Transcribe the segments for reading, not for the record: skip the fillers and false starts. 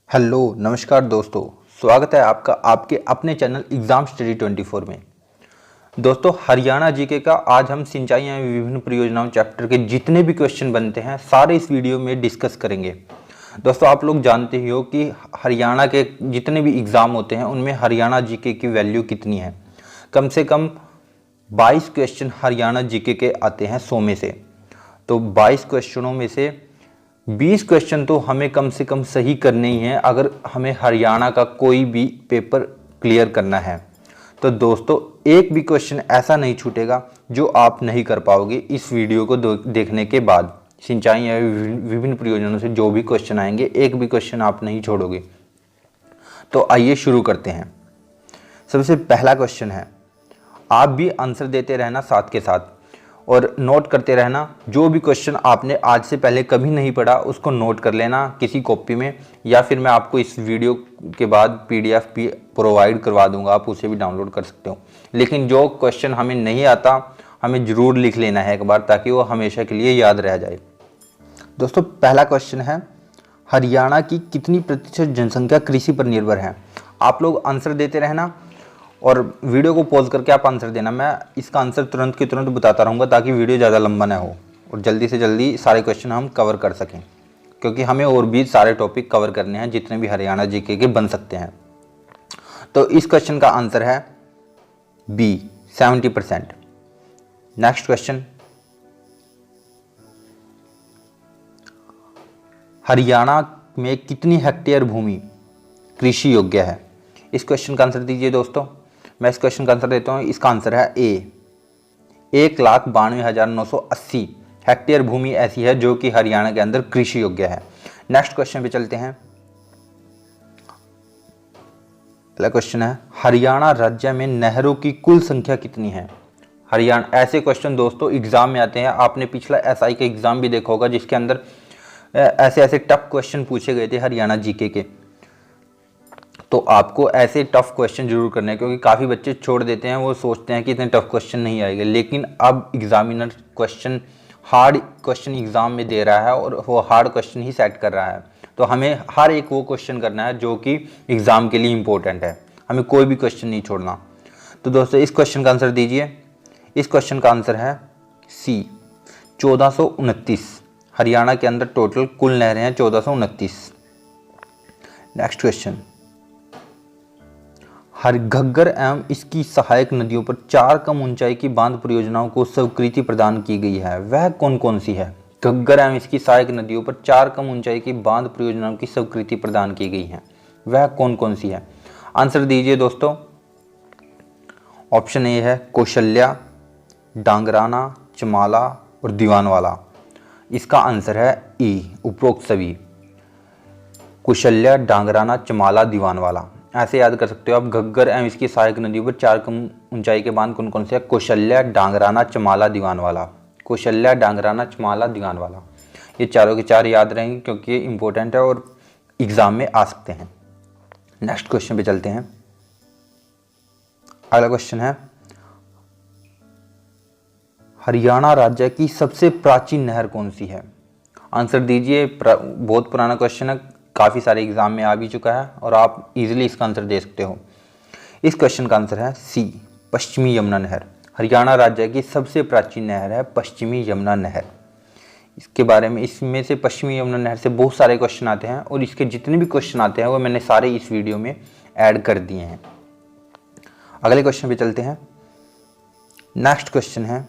Hello नमस्कार दोस्तों। स्वागत है आपका आपके अपने चैनल एग्जाम स्टडी 24 में। दोस्तों, हरियाणा जीके का आज हम सिंचाई एवं विभिन्न परियोजनाओं चैप्टर के जितने भी क्वेश्चन बनते हैं सारे इस वीडियो में डिस्कस करेंगे। दोस्तों, आप लोग जानते ही हो कि हरियाणा के जितने भी एग्ज़ाम होते हैं उनमें हरियाणा जीके की वैल्यू कितनी है। कम से कम 22 क्वेश्चन हरियाणा जीके के आते हैं 100 में से। तो 22 क्वेश्चनों में से 20 क्वेश्चन तो हमें कम से कम सही करने ही हैं अगर हमें हरियाणा का कोई भी पेपर क्लियर करना है। तो दोस्तों, एक भी क्वेश्चन ऐसा नहीं छूटेगा जो आप नहीं कर पाओगे। इस वीडियो को देखने के बाद सिंचाई या विभिन्न परियोजनाओं से जो भी क्वेश्चन आएंगे एक भी क्वेश्चन आप नहीं छोड़ोगे। तो आइए शुरू करते हैं। सबसे पहला क्वेश्चन है, आप भी आंसर देते रहना साथ के साथ और नोट करते रहना। जो भी क्वेश्चन आपने आज से पहले कभी नहीं पढ़ा उसको नोट कर लेना किसी कॉपी में, या फिर मैं आपको इस वीडियो के बाद पीडीएफ भी प्रोवाइड करवा दूंगा, आप उसे भी डाउनलोड कर सकते हो। लेकिन जो क्वेश्चन हमें नहीं आता हमें ज़रूर लिख लेना है एक बार, ताकि वो हमेशा के लिए याद रह जाए। दोस्तों, पहला क्वेश्चन है, हरियाणा की कितनी प्रतिशत जनसंख्या कृषि पर निर्भर है। आप लोग आंसर देते रहना और वीडियो को पॉज करके आप आंसर देना। मैं इसका आंसर तुरंत के तुरंत बताता रहूँगा ताकि वीडियो ज़्यादा लंबा ना हो और जल्दी से जल्दी सारे क्वेश्चन हम कवर कर सकें, क्योंकि हमें और भी सारे टॉपिक कवर करने हैं जितने भी हरियाणा जीके के बन सकते हैं। तो इस क्वेश्चन का आंसर है बी, 70%। नेक्स्ट क्वेश्चन, हरियाणा में कितनी हेक्टेयर भूमि कृषि योग्य है। इस क्वेश्चन का आंसर दीजिए दोस्तों। मैं इस क्वेश्चन का आंसर देता हूँ। इसका आंसर है ए, 1,92,980 हेक्टेयर भूमि ऐसी है जो कि हरियाणा के अंदर कृषि योग्य है। नेक्स्ट क्वेश्चन पे चलते हैं। पहला क्वेश्चन है, हरियाणा राज्य में नहरों की कुल संख्या कितनी है। हरियाणा, ऐसे क्वेश्चन दोस्तों एग्जाम में आते हैं। आपने पिछला एसआई का एग्जाम भी देखा होगा जिसके अंदर ऐसे ऐसे टफ क्वेश्चन पूछे गए थे हरियाणा जीके के। तो आपको ऐसे टफ क्वेश्चन जरूर करने हैं, क्योंकि काफ़ी बच्चे छोड़ देते हैं, वो सोचते हैं कि इतने टफ क्वेश्चन नहीं आएंगे। लेकिन अब examiner question hard question exam में दे रहा है और वो हार्ड क्वेश्चन ही सेट कर रहा है। तो हमें हर एक वो क्वेश्चन करना है जो कि एग्ज़ाम के लिए इम्पोर्टेंट है। हमें कोई भी क्वेश्चन नहीं छोड़ना। तो दोस्तों, इस क्वेश्चन का आंसर दीजिए। इस क्वेश्चन का आंसर है सी, 1429। हरियाणा के अंदर टोटल कुल नहरें हैं 1429। नेक्स्ट क्वेश्चन, घग्गर एवं इसकी सहायक नदियों पर 4 कम ऊंचाई की बांध परियोजनाओं को स्वीकृति प्रदान की गई है। वह कौन कौन सी है। घग्गर एवं इसकी सहायक नदियों पर 4 कम ऊंचाई की बांध परियोजनाओं की स्वीकृति प्रदान की गई है, वह कौन कौन सी है। आंसर दीजिए दोस्तों। ऑप्शन ए है कौशल्या, डांगराना, चमाला और दीवानवाला। इसका आंसर है ई, उपरोक्त सभी। कौशल्या, डांगराना, चमाला, दीवानवाला ऐसे याद कर सकते हो आप। घग्गर एवं इसकी सहायक नदियों पर 4 कम ऊंचाई के बांध कौन कौन से हैं। कौशल्या, डांगराना, चमाला, दीवानवाला। कौशल्या, डांगराना, चमाला, दीवानवाला, ये चारों के चार याद रहेंगे क्योंकि ये इंपॉर्टेंट है और एग्जाम में आ सकते हैं। नेक्स्ट क्वेश्चन पे चलते हैं। अगला क्वेश्चन है, हरियाणा राज्य की सबसे प्राचीन नहर कौन सी है। आंसर दीजिए। बहुत पुराना क्वेश्चन है, काफ़ी सारे एग्जाम में आ भी चुका है और आप इजीली इसका आंसर दे सकते हो। इस क्वेश्चन का आंसर है सी, पश्चिमी यमुना नहर। हरियाणा राज्य की सबसे प्राचीन नहर है पश्चिमी यमुना नहर। इसके बारे में, इसमें से पश्चिमी यमुना नहर से बहुत सारे क्वेश्चन आते हैं और इसके जितने भी क्वेश्चन आते हैं वो मैंने सारे इस वीडियो में ऐड कर दिए हैं। अगले क्वेश्चन पे चलते हैं। नेक्स्ट क्वेश्चन है,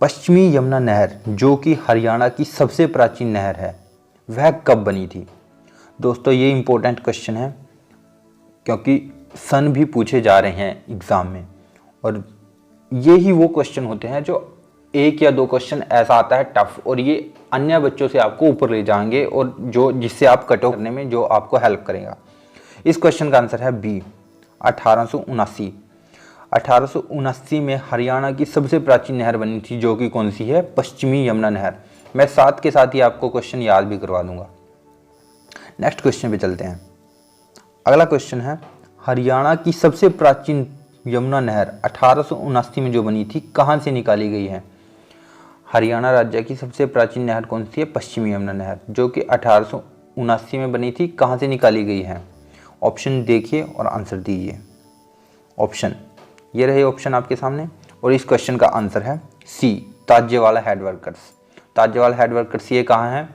पश्चिमी यमुना नहर जो कि हरियाणा की सबसे प्राचीन नहर है वह कब बनी थी। दोस्तों, ये इंपॉर्टेंट क्वेश्चन है क्योंकि सन भी पूछे जा रहे हैं एग्ज़ाम में और ये ही वो क्वेश्चन होते हैं जो एक या दो क्वेश्चन ऐसा आता है टफ और ये अन्य बच्चों से आपको ऊपर ले जाएंगे और जो जिससे आप कट ऑफ करने में जो आपको हेल्प करेगा। इस क्वेश्चन का आंसर है बी, 1879। 1879 में हरियाणा की सबसे प्राचीन नहर बनी थी जो कि कौन सी है, पश्चिमी यमुना नहर। मैं साथ के साथ ही आपको क्वेश्चन याद भी करवा दूंगा। नेक्स्ट क्वेश्चन पे चलते हैं। अगला क्वेश्चन है, हरियाणा की सबसे प्राचीन यमुना नहर 1879 में जो बनी थी कहाँ से निकाली गई है। हरियाणा राज्य की सबसे प्राचीन नहर कौन सी है, पश्चिमी यमुना नहर, जो कि 1979 में बनी थी, कहाँ से निकाली गई है? ऑप्शन देखिए और आंसर दीजिए। ऑप्शन ये रहे ऑप्शन आपके सामने, और इस क्वेश्चन का आंसर है सी, ताजेवाला हेडवर्कर्स। ताजेवाला हेडवर्कर्स ये कहाँ है?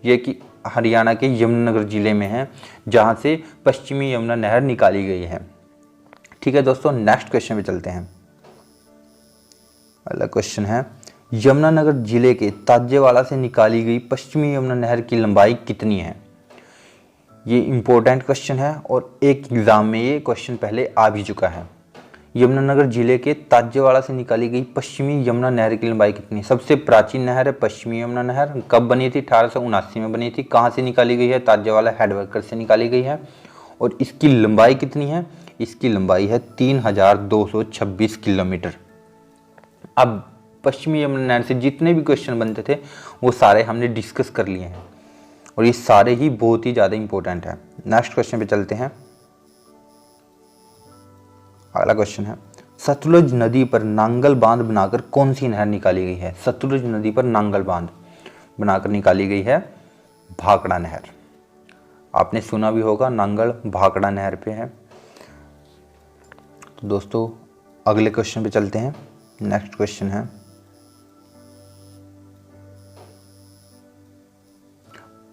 ये कि हरियाणा के यमुनानगर जिले में है, जहाँ से पश्चिमी यमुना नहर निकाली गई है। ठीक है दोस्तों, नेक्स्ट क्वेश्चन पे चलते हैं। अगला क्वेश्चन है, यमुनानगर जिले के ताजेवाला से निकाली गई पश्चिमी यमुना नहर की लंबाई कितनी है? ये इंपॉर्टेंट क्वेश्चन है और एक एग्जाम में ये क्वेश्चन पहले आ भी चुका है। यमुनानगर जिले के ताजेवाला से निकाली गई पश्चिमी यमुना नहर की लंबाई कितनी है? सबसे प्राचीन नहर है पश्चिमी यमुना नहर। कब बनी थी? 1879 में बनी थी। कहाँ से निकाली गई है? ताजेवाला हेडवर्कर से निकाली गई है। और इसकी लंबाई कितनी है? इसकी लंबाई है 3226 किलोमीटर। अब पश्चिमी यमुना नहर से जितने भी क्वेश्चन बनते थे वो सारे हमने डिस्कस कर लिए हैं, और ये सारे ही बहुत ही ज़्यादा इंपॉर्टेंट है। नेक्स्ट क्वेश्चन पे चलते हैं। अगला क्वेश्चन है, सतलुज नदी पर नांगल बांध बनाकर कौन सी नहर निकाली गई है? सतलुज नदी पर नांगल बांध बनाकर निकाली गई है भाखड़ा नहर। आपने सुना भी होगा, नांगल भाखड़ा नहर पे है। तो दोस्तों अगले क्वेश्चन पे चलते हैं। नेक्स्ट क्वेश्चन है,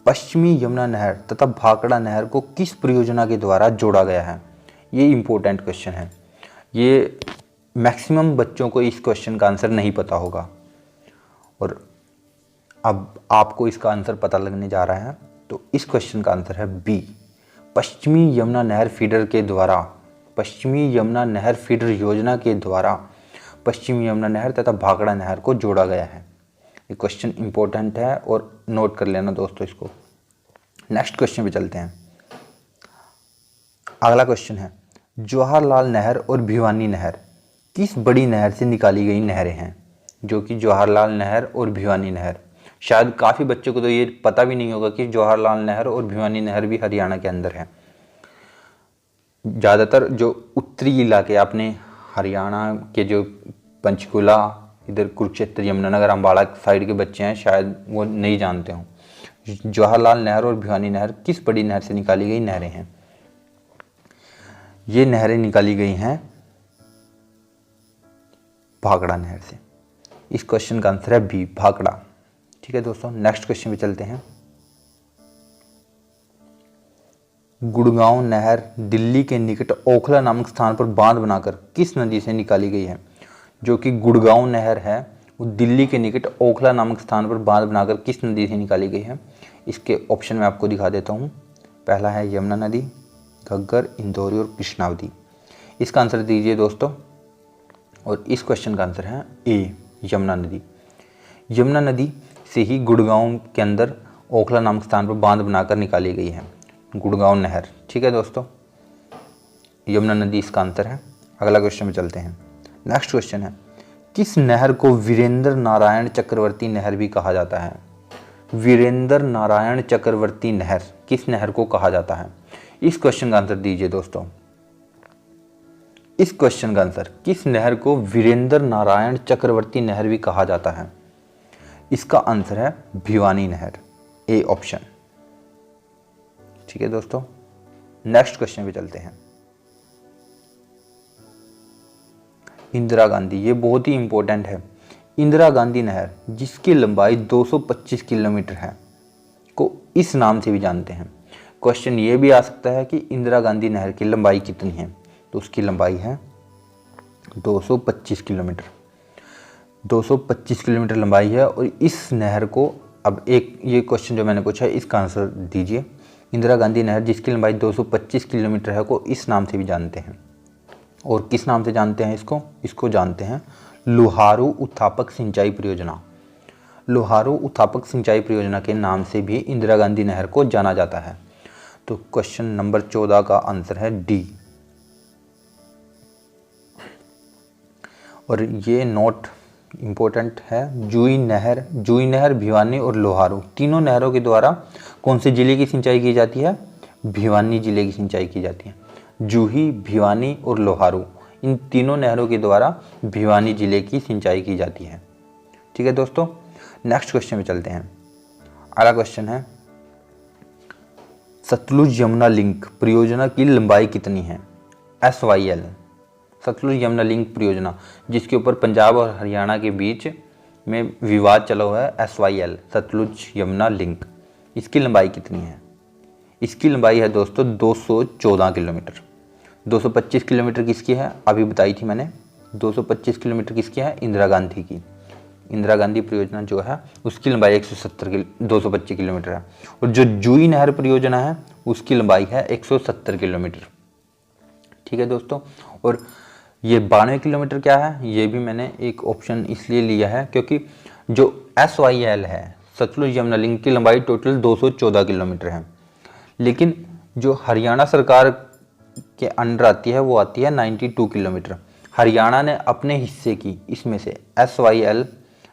पश्चिमी यमुना नहर तथा भाखड़ा नहर को किस परियोजना के द्वारा जोड़ा गया है? ये इंपॉर्टेंट क्वेश्चन है। ये मैक्सिमम बच्चों को इस क्वेश्चन का आंसर नहीं पता होगा, और अब आपको इसका आंसर पता लगने जा रहा है। तो इस क्वेश्चन का आंसर है बी, पश्चिमी यमुना नहर फीडर के द्वारा, पश्चिमी यमुना नहर फीडर योजना के द्वारा पश्चिमी यमुना नहर तथा भाखड़ा नहर को जोड़ा गया है। ये क्वेश्चन इंपॉर्टेंट है और नोट कर लेना दोस्तों इसको। नेक्स्ट क्वेश्चन पे चलते हैं। अगला क्वेश्चन है, जवाहरलाल नहर और भिवानी नहर किस बड़ी नहर से निकाली गई नहरें हैं? जो कि जवाहरलाल नहर और भिवानी नहर, शायद काफ़ी बच्चों को तो ये पता भी नहीं होगा कि जवाहरलाल नहर और भिवानी नहर भी हरियाणा के अंदर है। ज़्यादातर जो उत्तरी इलाके आपने हरियाणा के जो पंचकुला, इधर कुरुक्षेत्र, यमुनानगर, अम्बाला साइड के बच्चे हैं, शायद वो नहीं जानते हों। जवाहरलाल नहर और भिवानी नहर किस बड़ी नहर से निकाली गई नहरें हैं? ये नहरें निकाली गई हैं भाखड़ा नहर से। इस क्वेश्चन का आंसर है बी, भाखड़ा। ठीक है दोस्तों, नेक्स्ट क्वेश्चन पे चलते हैं। गुड़गांव नहर दिल्ली के निकट ओखला नामक स्थान पर बांध बनाकर किस नदी से निकाली गई है? जो कि गुड़गांव नहर है वो दिल्ली के निकट ओखला नामक स्थान पर बांध बनाकर किस नदी से निकाली गई है? इसके ऑप्शन में आपको दिखा देता हूँ। पहला है यमुना नदी, घग्गर, इंदौरी और कृष्णावती। इसका आंसर दीजिए दोस्तों, और इस क्वेश्चन का आंसर है ए, यमुना नदी। यमुना नदी से ही गुड़गांव के अंदर ओखला नामक स्थान पर बांध बनाकर निकाली गई है गुड़गांव नहर। ठीक है दोस्तों, यमुना नदी इसका आंसर है। अगला क्वेश्चन में चलते हैं। नेक्स्ट क्वेश्चन है, किस नहर को वीरेंद्र नारायण चक्रवर्ती नहर भी कहा जाता है? वीरेंद्र नारायण चक्रवर्ती नहर किस नहर को कहा जाता है? इस क्वेश्चन का आंसर दीजिए दोस्तों। इस क्वेश्चन का आंसर, किस नहर को वीरेंद्र नारायण चक्रवर्ती नहर भी कहा जाता है? इसका आंसर है भिवानी नहर, ए ऑप्शन। ठीक है दोस्तों, नेक्स्ट क्वेश्चन पे चलते हैं। इंदिरा गांधी, ये बहुत ही इंपॉर्टेंट है। इंदिरा गांधी नहर जिसकी लंबाई 225 किलोमीटर है को इस नाम से भी जानते हैं। क्वेश्चन ये भी आ सकता है कि इंदिरा गांधी नहर की लंबाई कितनी है? तो उसकी लंबाई है 225 किलोमीटर। 225 किलोमीटर लंबाई है, और इस नहर को, अब एक ये क्वेश्चन जो मैंने पूछा है इसका आंसर दीजिए। इंदिरा गांधी नहर जिसकी लंबाई 225 किलोमीटर है को इस नाम से भी जानते हैं। और किस नाम से जानते हैं इसको? इसको जानते हैं लुहारू उत्थापक सिंचाई परियोजना। लुहारू उत्थापक सिंचाई परियोजना के नाम से भी इंदिरा गांधी नहर को जाना जाता है। तो क्वेश्चन नंबर 14 का आंसर है डी। और ये नोट इम्पोर्टेंट है, जूही नहर, भिवानी और लोहारू तीनों नहरों के द्वारा कौन से जिले की सिंचाई की जाती है? भिवानी जिले की सिंचाई की जाती है। जूही, भिवानी और लोहारू, इन तीनों नहरों के द्वारा भिवानी जिले की सिंचाई की जाती है। ठीक है दोस्तों, नेक्स्ट क्वेश्चन में चलते हैं। अगला क्वेश्चन है, सतलुज यमुना लिंक परियोजना की लंबाई कितनी है? SYL, सतलुज यमुना लिंक परियोजना, जिसके ऊपर पंजाब और हरियाणा के बीच में विवाद चला हुआ है, SYL सतलुज यमुना लिंक, इसकी लंबाई कितनी है? इसकी लंबाई है दोस्तों 214 किलोमीटर। 225 किलोमीटर किसकी है? अभी बताई थी मैंने। 225 किलोमीटर किसकी है? इंदिरा गांधी की। इंदिरा गांधी परियोजना जो है उसकी लंबाई 225 किलोमीटर है। और जो जूही नहर परियोजना है उसकी लंबाई है 170 किलोमीटर। ठीक है दोस्तों। और ये 92 किलोमीटर क्या है, ये भी मैंने एक ऑप्शन इसलिए लिया है क्योंकि जो SYL है सतलुज यमुना लिंक की लंबाई टोटल 214 किलोमीटर है, लेकिन जो हरियाणा सरकार के अंडर आती है वो आती है 92 किलोमीटर। हरियाणा ने अपने हिस्से की इसमें से SYL,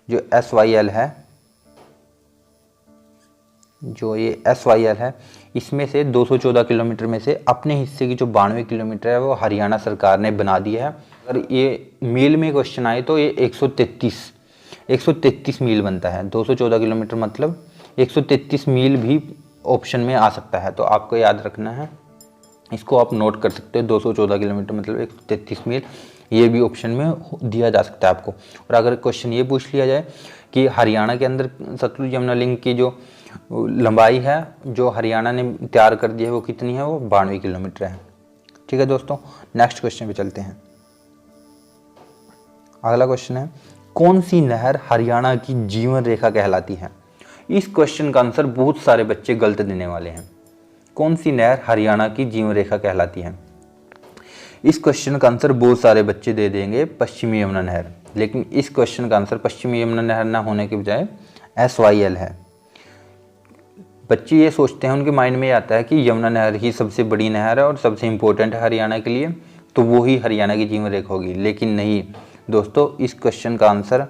जो SYL है, जो ये SYL है, इसमें से 214 किलोमीटर में से अपने हिस्से की जो 92 किलोमीटर है वो हरियाणा सरकार ने बना दिया है। अगर ये मील में क्वेश्चन आए तो ये 133 मील बनता है। 214 किलोमीटर मतलब 133 मील भी ऑप्शन में आ सकता है, तो आपको याद रखना है, इसको आप नोट कर सकते हो। 214 किलोमीटर मतलब 133 मील, ये भी ऑप्शन में दिया जा सकता है आपको। और अगर क्वेश्चन ये पूछ लिया जाए कि हरियाणा के अंदर सतलुज यमुना लिंक की जो लंबाई है जो हरियाणा ने तैयार कर दी है वो कितनी है, वो 92 किलोमीटर है। ठीक है दोस्तों, नेक्स्ट क्वेश्चन पे चलते हैं। अगला क्वेश्चन है, कौन सी नहर हरियाणा की जीवन रेखा कहलाती है? इस क्वेश्चन का आंसर बहुत सारे बच्चे गलत देने वाले हैं। कौन सी नहर हरियाणा की जीवन रेखा कहलाती है? इस क्वेश्चन का आंसर बहुत सारे बच्चे दे देंगे पश्चिमी यमुना नहर, लेकिन इस क्वेश्चन का आंसर पश्चिमी यमुना नहर ना होने के बजाय SYL है। बच्चे ये सोचते हैं, उनके माइंड में आता है कि यमुना नहर ही सबसे बड़ी नहर है और सबसे इम्पोर्टेंट है हरियाणा के लिए, तो वो ही हरियाणा की जीवन रेखा होगी। लेकिन नहीं दोस्तों, इस क्वेश्चन का आंसर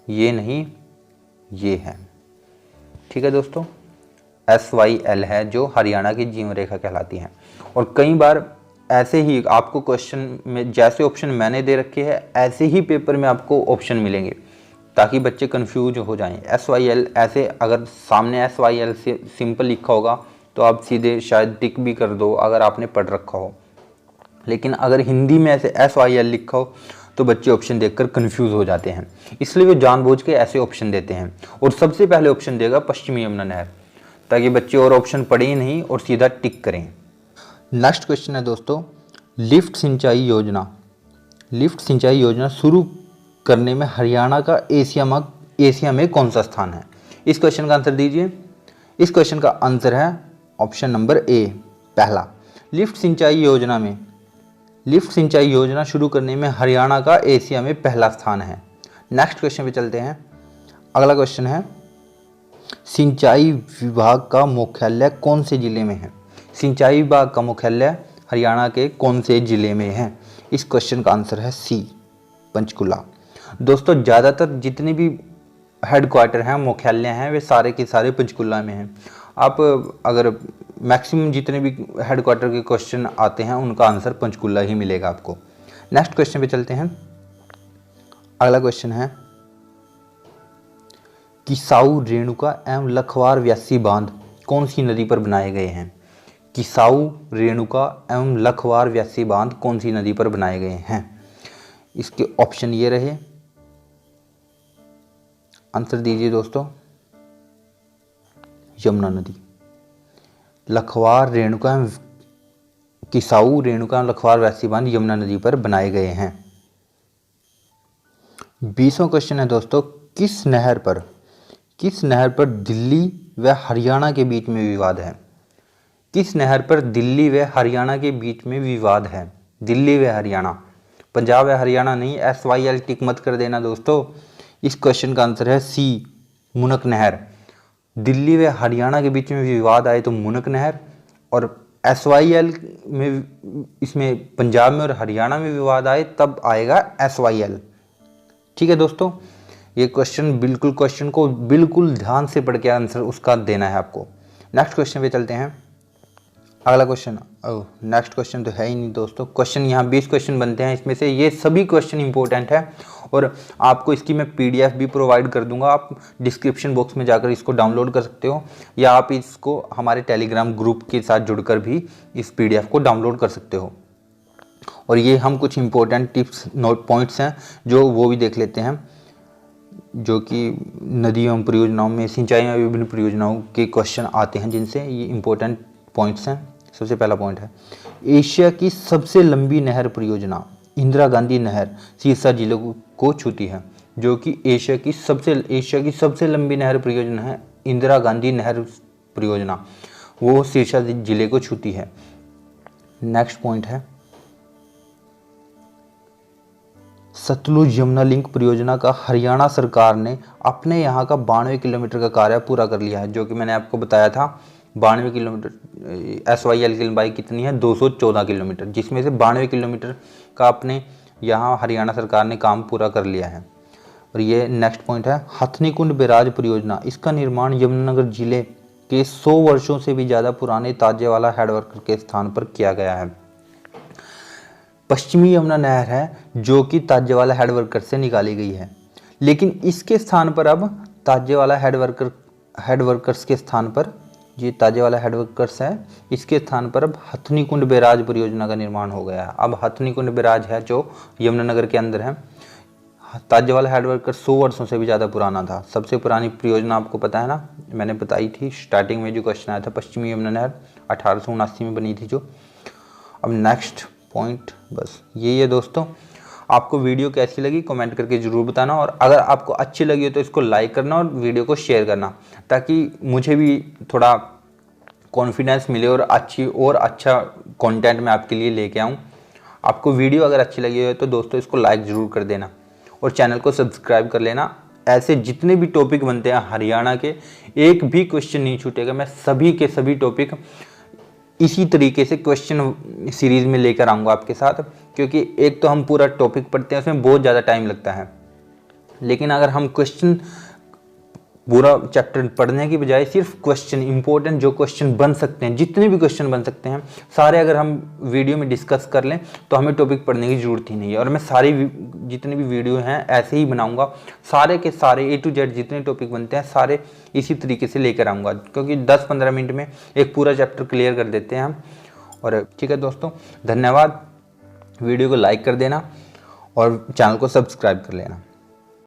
ये नहीं, ये है। ठीक है दोस्तों, SYL है जो हरियाणा की जीवन रेखा कहलाती है। और कई बार ऐसे ही आपको क्वेश्चन में जैसे ऑप्शन मैंने दे रखे हैं ऐसे ही पेपर में आपको ऑप्शन मिलेंगे, ताकि बच्चे कंफ्यूज हो जाएं। SYL ऐसे, अगर सामने SYL से सिंपल लिखा होगा तो आप सीधे शायद टिक भी कर दो अगर आपने पढ़ रखा हो, लेकिन अगर हिंदी में ऐसे SYL लिखा हो तो बच्चे ऑप्शन देखकर कंफ्यूज हो जाते हैं। इसलिए वो जानबूझ के ऐसे ऑप्शन देते हैं, और सबसे पहले ऑप्शन देगा पश्चिमी यमुना नहर, ताकि बच्चे और ऑप्शन पढ़े ही नहीं और सीधा टिक करें। नेक्स्ट क्वेश्चन है दोस्तों, लिफ्ट सिंचाई योजना शुरू करने में हरियाणा का एशिया में कौन सा स्थान है? इस क्वेश्चन का आंसर दीजिए। इस क्वेश्चन का आंसर है ऑप्शन नंबर A, पहला। लिफ्ट सिंचाई योजना शुरू करने में हरियाणा का एशिया में पहला स्थान है। नेक्स्ट क्वेश्चन पे चलते हैं। अगला क्वेश्चन है, सिंचाई विभाग का मुख्यालय कौन से जिले में है? सिंचाई विभाग का मुख्यालय हरियाणा के कौन से जिले में है? इस क्वेश्चन का आंसर है C, पंचकुला। दोस्तों, ज़्यादातर जितने भी हेडक्वार्टर हैं, मुख्यालय हैं, वे सारे के सारे पंचकुला में हैं। आप अगर मैक्सिमम जितने भी हेडक्वार्टर के क्वेश्चन आते हैं उनका आंसर पंचकुला ही मिलेगा आपको। नेक्स्ट क्वेश्चन पे चलते हैं। अगला क्वेश्चन है, किसाऊ, रेणुका एवं लखवार व्यासी बांध कौन सी नदी पर बनाए गए हैं? किसाऊ, रेणुका एवं लखवार व्यासी बांध कौन सी नदी पर बनाए गए हैं? इसके ऑप्शन ये रहे, आंसर दीजिए दोस्तों। यमुना नदी। लखवार, रेणुका, किसाऊ, रेणुका, लखवार व्यासी बांध यमुना नदी पर बनाए गए हैं। 20वां क्वेश्चन है दोस्तों, किस नहर पर दिल्ली व हरियाणा के बीच में विवाद है? किस नहर पर दिल्ली व हरियाणा के बीच में विवाद है? दिल्ली व हरियाणा, पंजाब व हरियाणा नहीं। SYL टिक मत कर देना दोस्तों। इस क्वेश्चन का आंसर है C, मुनक नहर। दिल्ली व हरियाणा के बीच में विवाद आए तो मुनक नहर, और SYL में, इसमें पंजाब में और हरियाणा में विवाद आए तब आएगा SYL। ठीक है दोस्तों, ये क्वेश्चन को बिल्कुल ध्यान से पढ़ के आंसर उसका देना है आपको। नेक्स्ट क्वेश्चन पे चलते हैं। अगला क्वेश्चन, नेक्स्ट क्वेश्चन तो है ही नहीं दोस्तों। क्वेश्चन यहाँ 20 क्वेश्चन बनते हैं, इसमें से ये सभी क्वेश्चन इंपॉर्टेंट है और आपको इसकी मैं PDF भी प्रोवाइड कर दूंगा, आप डिस्क्रिप्शन बॉक्स में जाकर इसको डाउनलोड कर सकते हो, या आप इसको हमारे टेलीग्राम ग्रुप के साथ जुड़कर भी इस PDF को डाउनलोड कर सकते हो। और ये हम कुछ इंपॉर्टेंट टिप्स नोट पॉइंट्स हैं जो वो भी देख लेते हैं, जो कि नदी एवं परियोजनाओं में, सिंचाई एवं विभिन्न परियोजनाओं के क्वेश्चन आते हैं जिनसे, ये इंपॉर्टेंट पॉइंट्स हैं। सबसे पहला पॉइंट है, एशिया की सबसे लंबी नहर परियोजना इंदिरा गांधी नहर सिरसा जिले को छूती है। जो कि एशिया की सबसे लंबी नहर परियोजना है इंदिरा गांधी नहर परियोजना, वो सिरसा जिले को छूती है। नेक्स्ट पॉइंट है, सतलुज यमुना लिंक परियोजना का हरियाणा सरकार ने अपने यहाँ का 92 किलोमीटर का कार्य पूरा कर लिया है। जो कि मैंने आपको बताया था 92 किलोमीटर, SYL की लंबाई कितनी है, 214 किलोमीटर, जिसमें से 92 किलोमीटर का अपने यहाँ हरियाणा सरकार ने काम पूरा कर लिया है। और ये नेक्स्ट पॉइंट है, हथनीकुंड बैराज परियोजना, इसका निर्माण यमुनानगर जिले के 100 वर्षों से भी ज़्यादा पुराने ताजेवाला हेडवर्कर के स्थान पर किया गया है। पश्चिमी यमुना नहर है जो कि ताजेवाला हेडवर्कर से निकाली गई है, लेकिन इसके स्थान पर अब ताजेवाला हेडवर्कर्स के स्थान पर, ये ताजेवाला हेडवर्कर्स है, इसके स्थान पर अब हथनीकुंड बैराज परियोजना का निर्माण हो गया है। अब हथनीकुंड बैराज है जो यमुनानगर के अंदर है। ताजेवाला हेडवर्कर 100 वर्षों से भी ज़्यादा पुराना था। सबसे पुरानी परियोजना आपको पता है ना, मैंने बताई थी स्टार्टिंग में जो क्वेश्चन आया था, पश्चिमी यमुना नहर 1879 में बनी थी जो। अब नेक्स्ट पॉइंट बस यही है दोस्तों। आपको वीडियो कैसी लगी कमेंट करके ज़रूर बताना, और अगर आपको अच्छी लगी हो तो इसको लाइक करना और वीडियो को शेयर करना, ताकि मुझे भी थोड़ा कॉन्फिडेंस मिले और अच्छा कंटेंट मैं आपके लिए लेके आऊँ। आपको वीडियो अगर अच्छी लगी हो तो दोस्तों इसको लाइक ज़रूर कर देना और चैनल को सब्सक्राइब कर लेना। ऐसे जितने भी टॉपिक बनते हैं हरियाणा के, एक भी क्वेश्चन नहीं छूटेगा। मैं सभी के सभी टॉपिक इसी तरीके से क्वेश्चन सीरीज में लेकर आऊँगा आपके साथ, क्योंकि एक तो हम पूरा टॉपिक पढ़ते हैं, उसमें बहुत ज़्यादा टाइम लगता है, लेकिन अगर हम क्वेश्चन पूरा चैप्टर पढ़ने की बजाय सिर्फ क्वेश्चन इंपॉर्टेंट जो क्वेश्चन बन सकते हैं, जितने भी क्वेश्चन बन सकते हैं सारे अगर हम वीडियो में डिस्कस कर लें तो हमें टॉपिक पढ़ने की ज़रूरत ही नहीं है। और मैं सारी जितने भी वीडियो हैं ऐसे ही बनाऊंगा, सारे के सारे A to Z जितने टॉपिक बनते हैं सारे इसी तरीके से लेकर आऊँगा, क्योंकि 10-15 मिनट में एक पूरा चैप्टर क्लियर कर देते हैं हम। और ठीक है दोस्तों, धन्यवाद। वीडियो को लाइक कर देना और चैनल को सब्सक्राइब कर लेना।